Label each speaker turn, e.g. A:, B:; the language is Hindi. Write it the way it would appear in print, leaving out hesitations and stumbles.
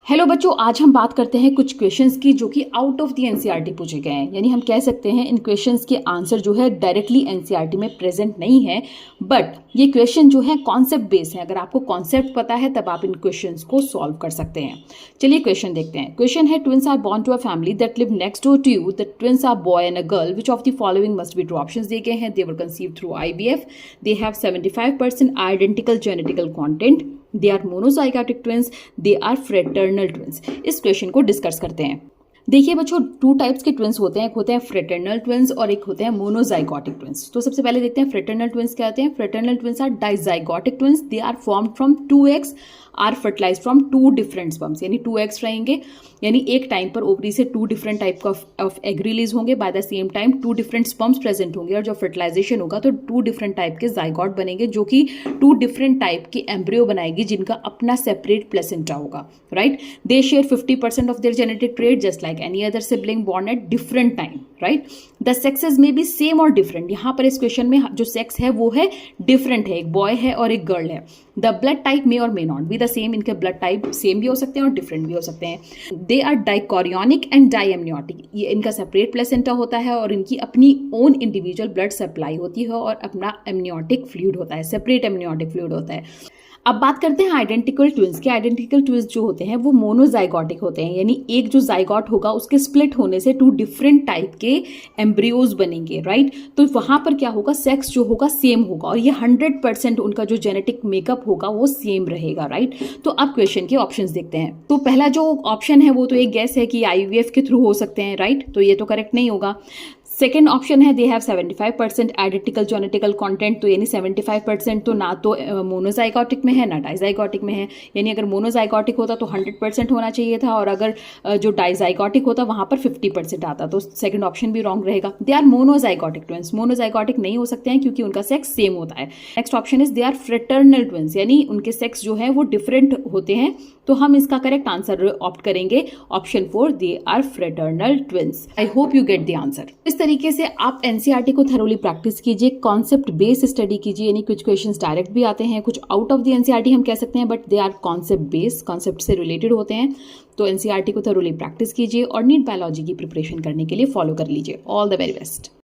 A: हेलो बच्चों, आज हम बात करते हैं कुछ क्वेश्चंस की जो कि आउट ऑफ द एनसीईआरटी पूछे गए हैं। यानी हम कह सकते हैं इन क्वेश्चंस के आंसर जो है डायरेक्टली एनसीईआरटी में प्रेजेंट नहीं है, बट ये क्वेश्चन जो है कॉन्सेप्ट बेस्ड है। अगर आपको कॉन्सेप्ट पता है तब आप इन क्वेश्चंस को सॉल्व कर सकते हैं। चलिए क्वेश्चन देखते हैं। क्वेश्चन है, twins are born to a family that live next door to you. The twins are boy and a girl, which of the following must be true. Options दिए गए हैं। They were conceived through IVF, they have 75% identical genetical content, they are monozygotic twins, they are fraternal twins. इस क्वेश्चन को डिस्कस करते हैं। देखिए बच्चों, टू टाइप्स के ट्विन्स होते हैं। एक होते हैं फ्रेटर्नल ट्विन्स और एक होते हैं मोनोजाइगोटिक ट्विन्स। तो सबसे पहले देखते हैं फ्रेटर्नल ट्विन्स क्या होते हैं। Fraternal twins are dizygotic twins, they are formed from 2 eggs are fertilise from 2 different sperms। यानी 2 eggs रहेंगे, यानी एक टाइम पर ओवरी से 2 different type of egg release होंगे। By the same time 2 different sperms present होंगे और जब फर्टिलाइजेशन होगा तो 2 different टाइप के जाइगोट बनेंगे, जो कि 2 different टाइप के एम्ब्रियो बनाएगी जिनका अपना सेपरेट प्लेसेंटा होगा। Right, they share 50% of their genetic trait just like any other sibling born at different time. Right, the sexes में बी सेम और डिफरेंट। यहां पर इस क्वेश्चन में जो सेक्स है वो है डिफरेंट है, एक बॉय है और एक गर्ल है। द ब्लड टाइप मे और may not be the same. इनके ब्लड टाइप सेम भी हो सकते हैं और डिफरेंट भी हो सकते हैं। They are dichorionic and diamniotic. ये इनका सेपरेट प्लेसेंटा होता है और इनकी अपनी ओन इंडिविजुअल ब्लड सप्लाई होती है और अपना एमनियोटिक फ्लूइड होता है, सेपरेट एमनियोटिक फ्लूइड होता है। अब बात करते हैं आइडेंटिकल ट्विन्स के। आइडेंटिकल ट्विन्स जो होते हैं वो मोनोजाइगोटिक होते हैं, यानी एक जो जाइगोट होगा उसके स्प्लिट होने से 2 different टाइप के एम्ब्रियोज बनेंगे। राइट, तो वहां पर क्या होगा, सेक्स जो होगा सेम होगा और ये 100% उनका जो जेनेटिक मेकअप होगा वो सेम रहेगा। राइट, तो अब क्वेश्चन के ऑप्शंस देखते हैं। तो पहला जो ऑप्शन है वो तो एक गेस है कि आईवीएफ के थ्रू हो सकते हैं। राइट, तो ये तो करेक्ट नहीं होगा। सेकेंड ऑप्शन है दे हैव 75% आइडेंटिकल जेनेटिकल कंटेंट। तो यानी 75% तो ना तो मोनोजाइगोटिक में है ना डाइजाइगोटिक में है। यानी अगर मोनोजाइगोटिक होता तो 100% होना चाहिए था और अगर जो डाइजाइगोटिक होता वहां पर 50% आता, तो सेकंड ऑप्शन भी रॉन्ग रहेगा। They are monozygotic twins. Monozygotic नहीं हो सकते हैं क्योंकि उनका सेक्स सेम होता है। Next option is they are fraternal twins, यानी उनके सेक्स जो है वो डिफरेंट होते हैं। तो हम इसका करेक्ट आंसर ऑप्ट करेंगे option 4, they are fraternal twins. I hope you get the answer. इस तरीके से आप एनसीईआरटी को थरोली प्रैक्टिस कीजिए, कॉन्सेप्ट बेस्ड स्टडी कीजिए। यानी कुछ क्वेश्चंस डायरेक्ट भी आते हैं, कुछ आउट ऑफ द एनसीईआरटी हम कह सकते हैं, but they are concept based, concept से रिलेटेड होते हैं। तो एनसीईआरटी को थरोली प्रैक्टिस कीजिए और नीट बायोलॉजी की प्रिपरेशन करने के लिए फॉलो कर लीजिए। All the very best.